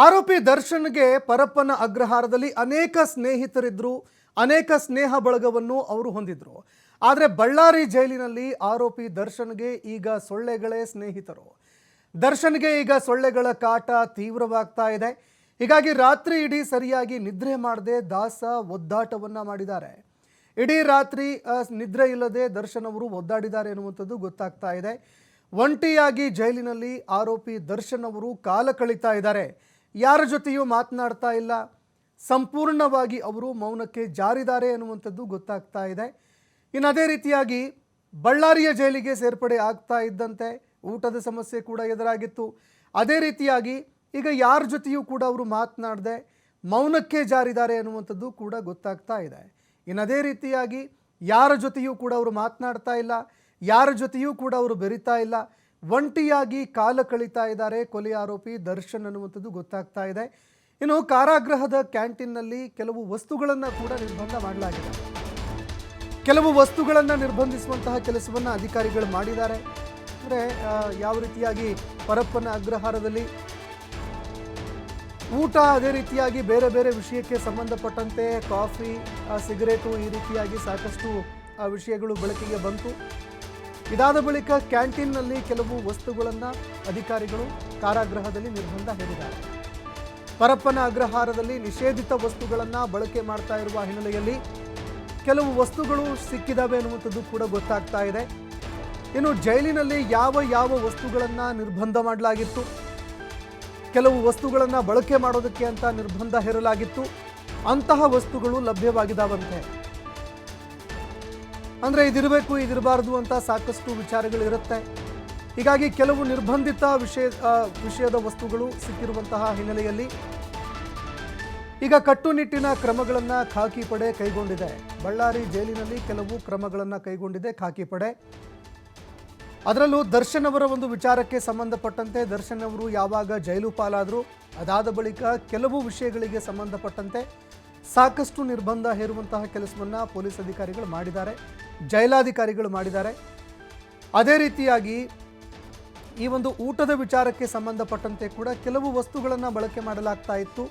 ಆರೋಪಿ ದರ್ಶನ್ಗೆ ಪರಪ್ಪನ ಅಗ್ರಹಾರದಲ್ಲಿ ಅನೇಕ ಸ್ನೇಹಿತರಿದ್ರು, ಅನೇಕ ಸ್ನೇಹ ಬಳಗವನ್ನು ಅವರು ಹೊಂದಿದ್ರು. ಆದರೆ ಬಳ್ಳಾರಿ ಜೈಲಿನಲ್ಲಿ ಆರೋಪಿ ದರ್ಶನ್ಗೆ ಈಗ ಸೊಳ್ಳೆಗಳೇ ಸ್ನೇಹಿತರು. ದರ್ಶನ್ಗೆ ಈಗ ಸೊಳ್ಳೆಗಳ ಕಾಟ ತೀವ್ರವಾಗ್ತಾ ಇದೆ. ಹೀಗಾಗಿ ರಾತ್ರಿ ಇಡೀ ಸರಿಯಾಗಿ ನಿದ್ರೆ ಮಾಡದೆ ದಾಸ ಒದ್ದಾಟವನ್ನ ಮಾಡಿದ್ದಾರೆ. ಇಡೀ ರಾತ್ರಿ ನಿದ್ರೆ ಇಲ್ಲದೆ ದರ್ಶನ್ ಅವರು ಒದ್ದಾಡಿದ್ದಾರೆ ಎನ್ನುವಂಥದ್ದು ಗೊತ್ತಾಗ್ತಾ ಇದೆ. ಒಂಟಿಯಾಗಿ ಜೈಲಿನಲ್ಲಿ ಆರೋಪಿ ದರ್ಶನ್ ಅವರು ಕಾಲ ಕಳೀತಾ ಇದ್ದಾರೆ. ಯಾರ ಜೊತೆಯೂ ಮಾತನಾಡ್ತಾ ಇಲ್ಲ, ಸಂಪೂರ್ಣವಾಗಿ ಅವರು ಮೌನಕ್ಕೆ ಜಾರಿದ್ದಾರೆ ಎನ್ನುವಂಥದ್ದು ಗೊತ್ತಾಗ್ತಾ ಇದೆ. ಇನ್ನು ಅದೇ ರೀತಿಯಾಗಿ ಬಳ್ಳಾರಿಯ ಜೈಲಿಗೆ ಸೇರ್ಪಡೆ ಆಗ್ತಾ ಇದ್ದಂತೆ ಊಟದ ಸಮಸ್ಯೆ ಕೂಡ ಎದುರಾಗಿತ್ತು. ಅದೇ ರೀತಿಯಾಗಿ ಈಗ ಯಾರ ಜೊತೆಯೂ ಕೂಡ ಅವರು ಮಾತನಾಡದೆ ಮೌನಕ್ಕೆ ಜಾರಿದ್ದಾರೆ ಎನ್ನುವಂಥದ್ದು ಕೂಡ ಗೊತ್ತಾಗ್ತಾ ಇದೆ. ಇನ್ನು ಅದೇ ರೀತಿಯಾಗಿ ಯಾರ ಜೊತೆಯೂ ಕೂಡ ಅವರು ಮಾತನಾಡ್ತಾ ಇಲ್ಲ, ಯಾರ ಜೊತೆಯೂ ಕೂಡ ಅವರು ಬೆರಿತಾ ಇಲ್ಲ, ಒಂಟಿಯಾಗಿ ಕಾಲ ಕಳೀತಾ ಇದ್ದಾರೆ ಕೊಲೆ ಆರೋಪಿ ದರ್ಶನ್ ಅನ್ನುವಂಥದ್ದು ಗೊತ್ತಾಗ್ತಾ ಇದೆ. ಇನ್ನು ಕಾರಾಗೃಹದ ಕ್ಯಾಂಟೀನ್ನಲ್ಲಿ ಕೆಲವು ವಸ್ತುಗಳನ್ನು ಕೂಡ ನಿರ್ಬಂಧ ಮಾಡಲಾಗಿದೆ. ಕೆಲವು ವಸ್ತುಗಳನ್ನು ನಿರ್ಬಂಧಿಸುವಂತಹ ಕೆಲಸವನ್ನು ಅಧಿಕಾರಿಗಳು ಮಾಡಿದ್ದಾರೆ. ಅಂದರೆ ಯಾವ ರೀತಿಯಾಗಿ ಪರಪ್ಪನ ಅಗ್ರಹಾರದಲ್ಲಿ ಊಟ, ಅದೇ ರೀತಿಯಾಗಿ ಬೇರೆ ಬೇರೆ ವಿಷಯಕ್ಕೆ ಸಂಬಂಧಪಟ್ಟಂತೆ ಕಾಫಿ, ಸಿಗರೇಟು, ಈ ರೀತಿಯಾಗಿ ಸಾಕಷ್ಟು ವಿಷಯಗಳು ಬೆಳಕಿಗೆ ಬಂತು. ಇದಾದ ಬಳಿಕ ಕ್ಯಾಂಟೀನ್ನಲ್ಲಿ ಕೆಲವು ವಸ್ತುಗಳನ್ನು ಅಧಿಕಾರಿಗಳು ಕಾರಾಗೃಹದಲ್ಲಿ ನಿರ್ಬಂಧ ಹೇರಿದ್ದಾರೆ. ಪರಪ್ಪನ ಅಗ್ರಹಾರದಲ್ಲಿ ನಿಷೇಧಿತ ವಸ್ತುಗಳನ್ನು ಬಳಕೆ ಮಾಡ್ತಾ ಇರುವ ಹಿನ್ನೆಲೆಯಲ್ಲಿ ಕೆಲವು ವಸ್ತುಗಳು ಸಿಕ್ಕಿದಾವೆ ಅನ್ನುವಂಥದ್ದು ಕೂಡ ಗೊತ್ತಾಗ್ತಾ ಇದೆ. ಇನ್ನು ಜೈಲಿನಲ್ಲಿ ಯಾವ ಯಾವ ವಸ್ತುಗಳನ್ನು ನಿರ್ಬಂಧ ಮಾಡಲಾಗಿತ್ತು, ಕೆಲವು ವಸ್ತುಗಳನ್ನು ಬಳಕೆ ಮಾಡೋದಕ್ಕೆ ಅಂತ ನಿರ್ಬಂಧ ಹೇರಲಾಗಿತ್ತು, ಅಂತಹ ವಸ್ತುಗಳು ಲಭ್ಯವಾಗಿದ್ದಾವಂತೆ. ಅಂದರೆ ಇದಿರಬೇಕು, ಇದಿರಬಾರ್ದು ಅಂತ ಸಾಕಷ್ಟು ವಿಚಾರಗಳಿರುತ್ತೆ. ಹೀಗಾಗಿ ಕೆಲವು ನಿರ್ಬಂಧಿತ ವಿಷಯದ ವಸ್ತುಗಳು ಸಿಕ್ಕಿರುವಂತಹ ಹಿನ್ನೆಲೆಯಲ್ಲಿ ಈಗ ಕಟ್ಟುನಿಟ್ಟಿನ ಕ್ರಮಗಳನ್ನು ಖಾಕಿ ಪಡೆ ಕೈಗೊಂಡಿದೆ. ಬಳ್ಳಾರಿ ಜೈಲಿನಲ್ಲಿ ಕೆಲವು ಕ್ರಮಗಳನ್ನು ಕೈಗೊಂಡಿದೆ ಖಾಕಿ ಪಡೆ. ಅದರಲ್ಲೂ ದರ್ಶನ್ ಅವರ ಒಂದು ವಿಚಾರಕ್ಕೆ ಸಂಬಂಧಪಟ್ಟಂತೆ ದರ್ಶನ್ ಅವರು ಯಾವಾಗ ಜೈಲು ಪಾಲಾದರು, ಅದಾದ ಬಳಿಕ ಕೆಲವು ವಿಷಯಗಳಿಗೆ ಸಂಬಂಧಪಟ್ಟಂತೆ ಸಾಕಷ್ಟು ನಿರ್ಬಂಧ ಹೇರುವಂತಹ ಕೆಲಸವನ್ನು ಪೊಲೀಸ್ ಅಧಿಕಾರಿಗಳು ಮಾಡಿದ್ದಾರೆ, ಜೈಲಾಧಿಕಾರಿಗಳು ಮಾಡಿದ್ದಾರೆ. ಅದೇ ರೀತಿಯಾಗಿ ಈ ಒಂದು ಊಟದ ವಿಚಾರಕ್ಕೆ ಸಂಬಂಧಪಟ್ಟಂತೆ ಕೂಡ ಕೆಲವು ವಸ್ತುಗಳನ್ನು ಬಳಕೆ ಮಾಡಲಾಗ್ತಾ ಇತ್ತು,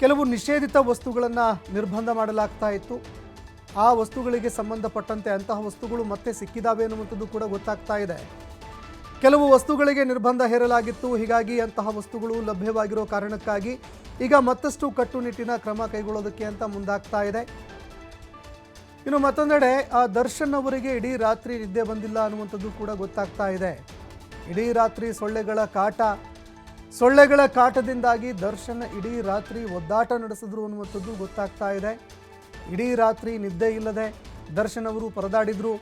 ಕೆಲವು ನಿಷೇಧಿತ ವಸ್ತುಗಳನ್ನು ನಿರ್ಬಂಧ ಮಾಡಲಾಗ್ತಾ ಇತ್ತು. ಆ ವಸ್ತುಗಳಿಗೆ ಸಂಬಂಧಪಟ್ಟಂತೆ ಅಂತಹ ವಸ್ತುಗಳು ಮತ್ತೆ ಸಿಕ್ಕಿದಾವೆ ಅನ್ನುವಂಥದ್ದು ಕೂಡ ಗೊತ್ತಾಗ್ತಾ ಇದೆ. ಕೆಲವು ವಸ್ತುಗಳಿಗೆ ನಿರ್ಬಂಧ ಹೇರಲಾಗಿತ್ತು, ಹೀಗಾಗಿ ಅಂತಹ ವಸ್ತುಗಳು ಲಭ್ಯವಾಗಿರೋ ಕಾರಣಕ್ಕಾಗಿ ಈಗ ಮತ್ತಷ್ಟು ಕಟ್ಟುನಿಟ್ಟಿನ ಕ್ರಮ ಕೈಗೊಳ್ಳೋದಕ್ಕೆ ಅಂತ ಮುಂದಾಗ್ತಾ ಇದೆ. ಇನ್ನು ಮತ್ತೊಂದೆಡೆ ದರ್ಶನ್ ಅವರಿಗೆ ಇಡೀ ರಾತ್ರಿ ನಿದ್ದೆ ಬಂದಿಲ್ಲ ಅನ್ನುವಂಥದ್ದು ಕೂಡ ಗೊತ್ತಾಗ್ತಾ ಇದೆ. ಇಡೀ ರಾತ್ರಿ ಸೊಳ್ಳೆಗಳ ಕಾಟದಿಂದಾಗಿ ದರ್ಶನ್ ಇಡೀ ರಾತ್ರಿ ಒದ್ದಾಟ ನಡೆಸಿದ್ರು ಅನ್ನುವಂಥದ್ದು ಗೊತ್ತಾಗ್ತಾ ಇದೆ. ಇಡೀ ರಾತ್ರಿ ನಿದ್ದೆ ಇಲ್ಲದೆ ದರ್ಶನ್ ಅವರು ಪರದಾಡಿದ್ರು.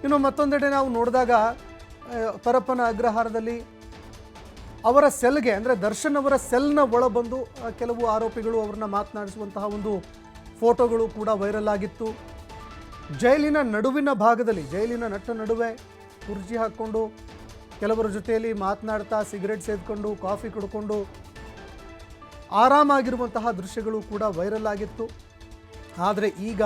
ಇನ್ನು ಮತ್ತೊಂದೆಡೆ ನಾವು ನೋಡಿದಾಗ ಪರಪ್ಪನ ಅಗ್ರಹಾರದಲ್ಲಿ ಅವರ ಸೆಲ್ಗೆ, ಅಂದರೆ ದರ್ಶನ್ ಅವರ ಸೆಲ್ನ ಒಳಬಂದು ಕೆಲವು ಆರೋಪಿಗಳು ಅವರನ್ನ ಮಾತನಾಡಿಸುವಂತಹ ಒಂದು ಫೋಟೋಗಳು ಕೂಡ ವೈರಲ್ ಆಗಿತ್ತು. ಜೈಲಿನ ನಡುವಿನ ಭಾಗದಲ್ಲಿ, ಜೈಲಿನ ನಡುವೆ ಕುರ್ಚಿ ಹಾಕ್ಕೊಂಡು ಕೆಲವರ ಜೊತೆಯಲ್ಲಿ ಮಾತನಾಡ್ತಾ, ಸಿಗರೇಟ್ ಸೇದ್ಕೊಂಡು, ಕಾಫಿ ಕುಡ್ಕೊಂಡು ಆರಾಮಾಗಿರುವಂತಹ ದೃಶ್ಯಗಳು ಕೂಡ ವೈರಲ್ ಆಗಿತ್ತು. ಆದರೆ ಈಗ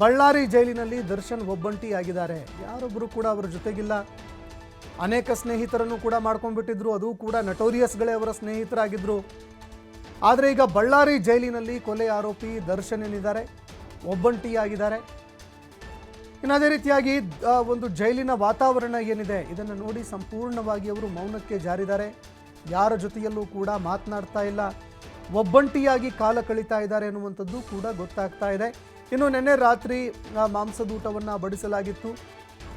ಬಳ್ಳಾರಿ ಜೈಲಿನಲ್ಲಿ ದರ್ಶನ್ ಒಬ್ಬಂಟಿಯಾಗಿದ್ದಾರೆ. ಯಾರೊಬ್ಬರು ಕೂಡ ಅವರ ಜೊತೆಗಿಲ್ಲ. ಅನೇಕ ಸ್ನೇಹಿತರನ್ನು ಕೂಡ ಮಾಡ್ಕೊಂಡ್ಬಿಟ್ಟಿದ್ರು, ಅದು ಕೂಡ ನಟೋರಿಯಸ್ಗಳೇ ಅವರ ಸ್ನೇಹಿತರಾಗಿದ್ದರು. ಆದರೆ ಈಗ ಬಳ್ಳಾರಿ ಜೈಲಿನಲ್ಲಿ ಕೊಲೆ ಆರೋಪಿ ದರ್ಶನ್ ಏನಿದ್ದಾರೆ ಒಬ್ಬಂಟಿಯಾಗಿದ್ದಾರೆ. ಇನ್ನು ಅದೇ ರೀತಿಯಾಗಿ ಒಂದು ಜೈಲಿನ ವಾತಾವರಣ ಏನಿದೆ ಇದನ್ನು ನೋಡಿ ಸಂಪೂರ್ಣವಾಗಿ ಅವರು ಮೌನಕ್ಕೆ ಜಾರಿದ್ದಾರೆ. ಯಾರ ಜೊತೆಯಲ್ಲೂ ಕೂಡ ಮಾತನಾಡ್ತಾ ಇಲ್ಲ, ಒಬ್ಬಂಟಿಯಾಗಿ ಕಾಲ ಕಳೀತಾ ಇದ್ದಾರೆ ಅನ್ನುವಂಥದ್ದು ಕೂಡ ಗೊತ್ತಾಗ್ತಾ ಇದೆ. ಇನ್ನು ನಿನ್ನೆ ರಾತ್ರಿ ಮಾಂಸದೂಟವನ್ನು ಬಡಿಸಲಾಗಿತ್ತು.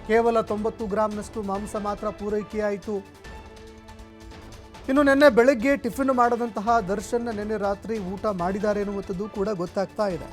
ಕೇವಲ 90 ಗ್ರಾಂನಷ್ಟು ಮಾಂಸ ಮಾತ್ರ ಪೂರೈಕೆಯಾಯಿತು. ಇನ್ನು ನಿನ್ನೆ ಬೆಳಗ್ಗೆ ಟಿಫಿನ್ ಮಾಡದಂತಹ ದರ್ಶನ್ ನಿನ್ನೆ ರಾತ್ರಿ ಊಟ ಮಾಡಿದ್ದಾರೆ ಎನ್ನುವಂಥದ್ದು ಕೂಡ ಗೊತ್ತಾಗ್ತಾ ಇದೆ.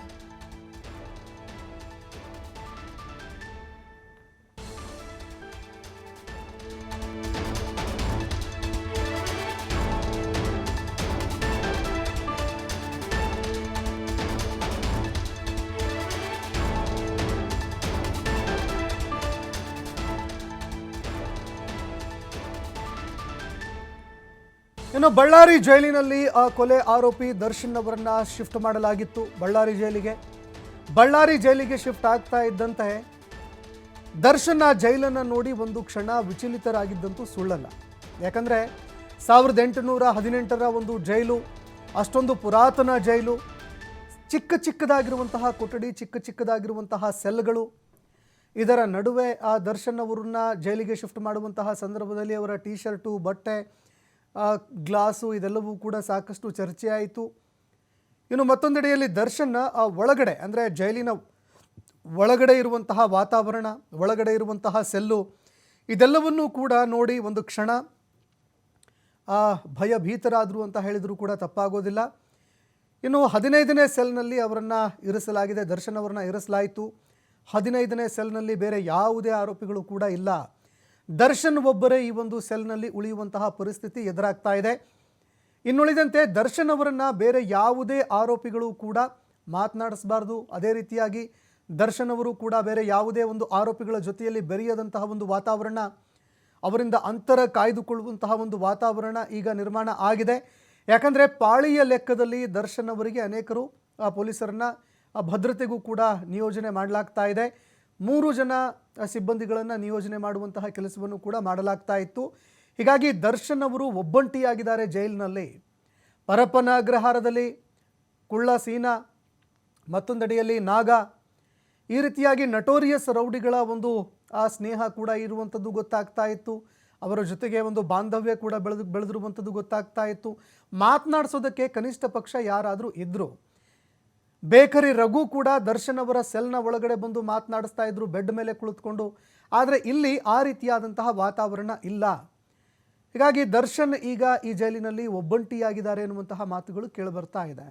ಇನ್ನು ಬಳ್ಳಾರಿ ಜೈಲಿನಲ್ಲಿ ಕೊಲೆ ಆರೋಪಿ ದರ್ಶನ್ ಅವರನ್ನ ಶಿಫ್ಟ್ ಮಾಡಲಾಗಿತ್ತು ಬಳ್ಳಾರಿ ಜೈಲಿಗೆ. ಬಳ್ಳಾರಿ ಜೈಲಿಗೆ ಶಿಫ್ಟ್ ಆಗ್ತಾ ಇದ್ದಂತೆ ದರ್ಶನ್ ಜೈಲನ್ನು ನೋಡಿ ಒಂದು ಕ್ಷಣ ವಿಚಲಿತರಾಗಿದ್ದಂತೂ ಸುಳ್ಳಲ್ಲ. ಯಾಕಂದರೆ 1818ರ ಒಂದು ಜೈಲು, ಅಷ್ಟೊಂದು ಪುರಾತನ ಜೈಲು, ಚಿಕ್ಕದಾಗಿರುವಂತಹ ಕೊಠಡಿ, ಚಿಕ್ಕದಾಗಿರುವಂತಹ ಸೆಲ್ಗಳು. ಇದರ ನಡುವೆ ಆ ದರ್ಶನ್ ಅವರನ್ನ ಜೈಲಿಗೆ ಶಿಫ್ಟ್ ಮಾಡುವಂತಹ ಸಂದರ್ಭದಲ್ಲಿ ಅವರ ಟೀ ಶರ್ಟು, ಬಟ್ಟೆ, ಗ್ಲಾಸು ಇದೆಲ್ಲವೂ ಕೂಡ ಸಾಕಷ್ಟು ಚರ್ಚೆ ಆಯಿತು. ಇನ್ನು ಮತ್ತೊಂದೆಡೆಯಲ್ಲಿ ದರ್ಶನ್ ಒಳಗಡೆ, ಅಂದರೆ ಜೈಲಿನ ಒಳಗಡೆ ಇರುವಂತಹ ವಾತಾವರಣ, ಒಳಗಡೆ ಇರುವಂತಹ ಸೆಲ್ಲು, ಇದೆಲ್ಲವನ್ನೂ ಕೂಡ ನೋಡಿ ಒಂದು ಕ್ಷಣ ಭಯಭೀತರಾದರು ಅಂತ ಹೇಳಿದರೂ ಕೂಡ ತಪ್ಪಾಗೋದಿಲ್ಲ. ಇನ್ನು 15ನೇ ಸೆಲ್ನಲ್ಲಿ ಅವರನ್ನು ಇರಿಸಲಾಗಿದೆ, ದರ್ಶನ್ ಅವರನ್ನು ಇರಿಸಲಾಯಿತು. 15ನೇ ಸೆಲ್ನಲ್ಲಿ ಬೇರೆ ಯಾವುದೇ ಆರೋಪಿಗಳು ಕೂಡ ಇಲ್ಲ. ದರ್ಶನ್ ಒಬ್ಬರೇ ಈ ಒಂದು ಸೆಲ್ನಲ್ಲಿ ಉಳಿಯುವಂತಹ ಪರಿಸ್ಥಿತಿ ಎದುರಾಗ್ತಾ ಇದೆ. ಇನ್ನುಳಿದಂತೆ ದರ್ಶನ್ ಅವರನ್ನು ಬೇರೆ ಯಾವುದೇ ಆರೋಪಿಗಳು ಕೂಡ ಮಾತನಾಡಿಸಬಾರ್ದು. ಅದೇ ರೀತಿಯಾಗಿ ದರ್ಶನ್ ಅವರು ಕೂಡ ಬೇರೆ ಯಾವುದೇ ಒಂದು ಆರೋಪಿಗಳ ಜೊತೆಯಲ್ಲಿ ಬೆರೆಯದಂತಹ ಒಂದು ವಾತಾವರಣ, ಅವರಿಂದ ಅಂತರ ಕಾಯ್ದುಕೊಳ್ಳುವಂತಹ ಒಂದು ವಾತಾವರಣ ಈಗ ನಿರ್ಮಾಣ ಆಗಿದೆ. ಯಾಕಂದರೆ ಪಾಳಿಯ ಲೆಕ್ಕದಲ್ಲಿ ದರ್ಶನ್ ಅವರಿಗೆ ಅನೇಕರು ಪೊಲೀಸರನ್ನು ಭದ್ರತೆಗೂ ಕೂಡ ನಿಯೋಜನೆ ಮಾಡಲಾಗ್ತಾ ಇದೆ. 3 ಜನ ಸಿಬ್ಬಂದಿಗಳನ್ನು ನಿಯೋಜನೆ ಮಾಡುವಂತಹ ಕೆಲಸವನ್ನು ಕೂಡ ಮಾಡಲಾಗ್ತಾ ಇತ್ತು. ಹೀಗಾಗಿ ದರ್ಶನ್ ಅವರು ಒಬ್ಬಂಟಿಯಾಗಿದ್ದಾರೆ ಜೈಲಿನಲ್ಲಿ. ಪರಪ್ಪನ ಅಗ್ರಹಾರದಲ್ಲಿ ಕುಳ್ಳ ಸೀನಾ, ಮತ್ತೊಂದೆಡೆಯಲ್ಲಿ ನಾಗ, ಈ ರೀತಿಯಾಗಿ ನಟೋರಿಯಸ್ ರೌಡಿಗಳ ಒಂದು ಸ್ನೇಹ ಕೂಡ ಇರುವಂಥದ್ದು ಗೊತ್ತಾಗ್ತಾ ಇತ್ತು. ಅವರ ಜೊತೆಗೆ ಒಂದು ಬಾಂಧವ್ಯ ಕೂಡ ಬೆಳೆದಿರುವಂಥದ್ದು ಗೊತ್ತಾಗ್ತಾ ಇತ್ತು. ಮಾತನಾಡಿಸೋದಕ್ಕೆ ಕನಿಷ್ಠ ಪಕ್ಷ ಯಾರಾದರೂ ಇದ್ದರು. ಬೇಕರಿ ರಘು ಕೂಡ ದರ್ಶನ್ ಅವರ ಸೆಲ್ನ ಒಳಗಡೆ ಬಂದು ಮಾತನಾಡಿಸ್ತಾ ಇದ್ರು, ಬೆಡ್ ಮೇಲೆ ಕುಳಿತುಕೊಂಡು. ಆದರೆ ಇಲ್ಲಿ ಆ ರೀತಿಯಾದಂತಹ ವಾತಾವರಣ ಇಲ್ಲ. ಹೀಗಾಗಿ ದರ್ಶನ್ ಈಗ ಈ ಜೈಲಿನಲ್ಲಿ ಒಬ್ಬಂಟಿಯಾಗಿದ್ದಾರೆ ಎನ್ನುವಂತಹ ಮಾತುಗಳು ಕೇಳಿಬರ್ತಾ ಇದೆ.